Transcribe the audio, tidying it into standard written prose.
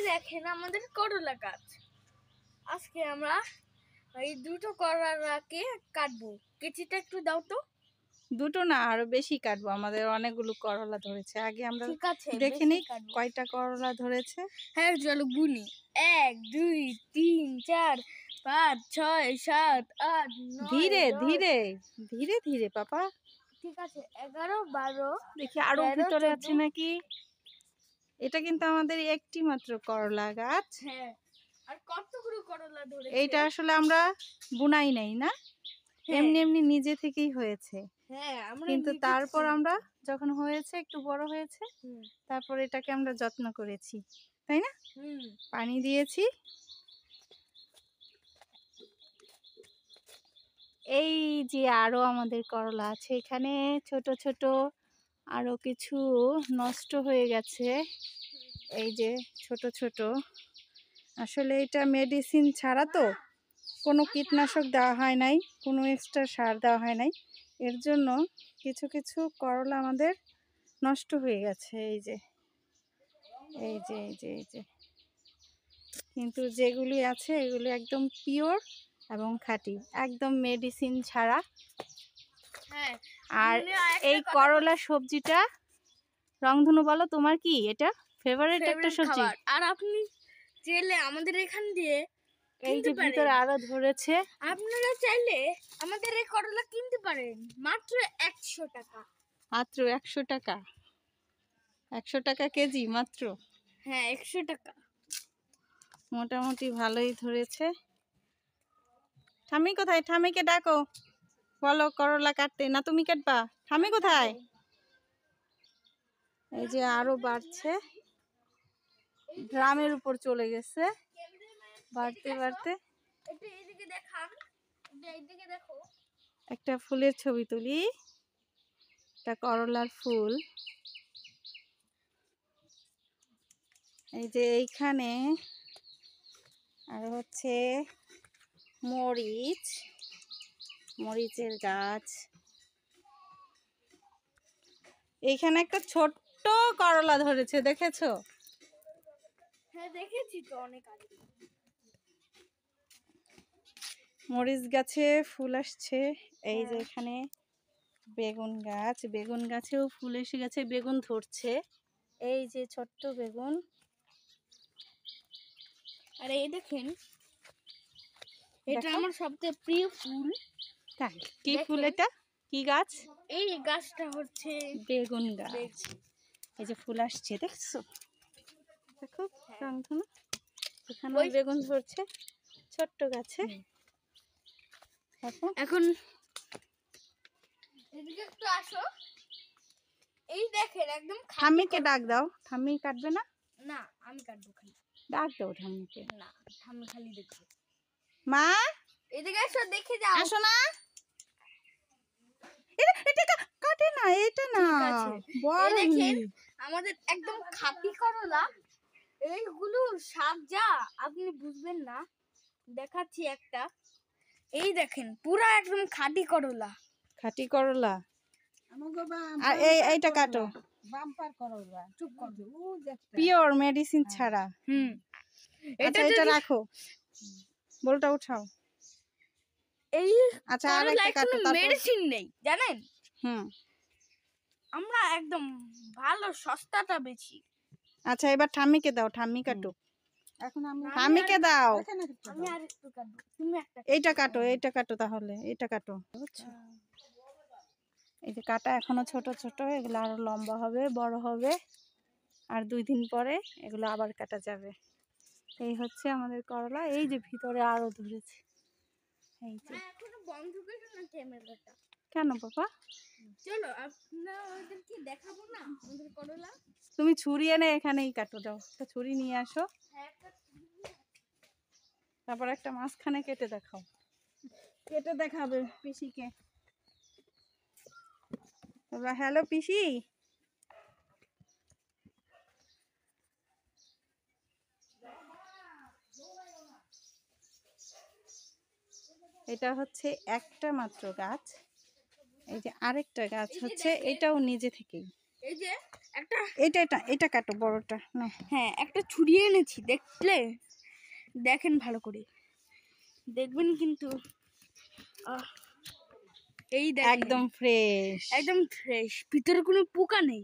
দেখেন আমাদের করলা গাছ। আজকে আমরা এই দুটো করলাকে কাটবো। কেচিটা একটু দাও তো। দুটো না, আরো বেশি কাটবো, আমাদের অনেকগুলো করলা ধরেছে। আগে আমরা ঠিক আছে, দেখে বেশি নিই কাটবো। কয়টা করলা ধরেছে। হ্যাঁ চলো গুনি। 1 2 3 4 5 6 7 8 9 ধীরে 10। ধীরে ধীরে ধীরে পাপা। ঠিক আছে 11 12 দেখি আরো 13 ভিতরে 14। আছে নাকি। এটা কিন্তু আমাদের একটি মাত্র করলা গাছ। হ্যাঁ, আর কতগুলো করলা ধরেছে? এইটা আসলে আমরা বুনাই নাই না, হ্যাঁ এমনি এমনি নিজে থেকেই হয়েছে। হ্যাঁ, আমরা কিন্তু নিজে তারপর থেকেই। আমরা যখন হয়েছে একটু বড় হয়েছে, হুম তারপর এটাকে আমরা যত্ন করেছি, তাই না? হুম পানি দিয়েছি। এই যে আরো আমাদের করলা আছে এখানে, ছোট ছোট আরো কিছু নষ্ট হয়ে গেছে। এই যে ছোট ছোট, আসলে এটা মেডিসিন ছাড়া তো, কোনো কীটনাশক দেওয়া হয় নাই, কোনো এক্সট্রা সার দেওয়া হয় নাই, এর জন্য কিছু কিছু করলা আমাদের নষ্ট হয়ে গেছে। এই যে এই যে এই যে এই যে, কিন্তু যেগুলি আছে এগুলি একদম পিওর এবং খাঁটি, একদম মেডিসিন ছাড়া। হ্যাঁ, আর আমরা একটা এই কথা করলা সবজিটা, রংধনু বলো তোমার কি এটা ফেভারিট একটা ফেভারিট সবজি? খাবার। আর আপনি চাইলে আমাদের এখান দিয়ে এই কিনতে যে পারেন। ভিতরে আরো ধরেছে। আপনারা চাইলে আমাদের এই করলা কিনতে পারেন মাত্র 100 টাকা। মাত্র 100 টাকা? 100 টাকা কেজি মাত্র? হ্যাঁ 100 টাকা। মোটামুটি ভালোই ধরেছে। ঠামি কোথায়? ঠামিকে ডাকো, বলো করলা কাটতে। না তুমি কাটবা? ঠামি কোথায়? এই যে আরো বাড়ছে, ড্রামের উপর চলে গেছে বাড়তে বাড়তে। একটু এইদিকে দেখান, এইদিকে দেখো। একটা ফুলের ছবি তুলি, একটা করলার ফুল। এই যে এইখানে আর হচ্ছে মরিচ, মরিচের গাছ। এইখানে একটা ছোট্ট করলা ধরেছে, দেখেছো? হ্যাঁ দেখেছি তো অনেক আগে। মরিচ গাছে ফুল আসছে। এই যে এখানে বেগুন গাছ, বেগুন গাছেও ফুল এসে গেছে, বেগুন ধরছে। এই যে ছোট্ট বেগুন। আর এই দেখেন, এটা দেখো। আমার সবচেয়ে প্রিয় ফুল। তাই? কি ফুল দেখেন। এটা? কি গাছ? এই গাছটা হচ্ছে বেগুন গাছ। এই যে ফুল আসছে, দেখছো? দেখো রংধনু, এখানে ওই বেগুন ধরছে ছোট্ট গাছে। এখন এদিকে একটু আসো। এই দেখেন একদম ঠাম্মিকে ডাক দাও, ঠাম্মি কাটবে না? না আমি কাটবো খালি। ডাক দাও ঠাম্মিকে। না আমি খালি দেখবো। মা এদিকে এসো, দেখে যাও। আসো না। এটা কাটে না, এটা না ঠিক আছে। বড়। এই দেখেন আমাদের একদম খাঁটি করলা। এইগুলো স্বাদ যা আপনি বুঝবেন না। দেখাচ্ছি একটা। এই দেখেন পুরা একদম খাঁটি করলা। খাঁটি করলা। আর এইটা কাটো, বাম্পার করলা। চুপ করো। পিওর মেডিসিন ছাড়া। এটা এটা যদি রাখো, বোলটা উঠাও। এই আচ্ছা আর একটা করলায় কাটো কোনো তারপর। মেডিসিন নেই জানেন। হুম। আমরা একদম ভালো সস্তাটা বেচি। আচ্ছা এবার ঠাম্মিকে দাও, ঠাম্মি কাটো। এখন আমি ঠাম্মিকে দাও। আমি আর একটু কাটবো, তুমি একটা এইটা কাটো, এইটা কাটো, তাহলে এইটা কাটো, বুঝছো? এই যে কাটা এখনো ছোট ছোট, এগুলো আরো লম্বা হবে, বড় হবে, আর 2 দিন পরে এগুলো আবার কাটা যাবে। এই হচ্ছে আমাদের করলা। এই যে ভিতরে আরো ধরেছে। এই যে। এখনো বন্ধ করে না ক্যামেরাটা। কেন বাবা? চলো আপনাদেরকে দেখাবো না আমাদের করলা। তুমি ছুরি এনে এখানেই কাটো, দাও একটা ছুরি নিয়ে আসো, তারপর একটা মাঝখানে কেটে দেখাও, কেটে দেখাবে পিসিকে। তোমরা হ্যালো পিসি। এটা হচ্ছে একটা মাত্র গাছ। এই যে আরেকটা গাছ হচ্ছে, এটাও নিজে থেকেই। এই যে একটা, এটা কাটো বড়টা না। হ্যাঁ একটা ছুরি এনেছি, দেখেন ভালো করে দেখবেন কিন্তু। এই দেখেন একদম ফ্রেশ। একদম ফ্রেশ, ভিতরে কোনো পোকা নেই।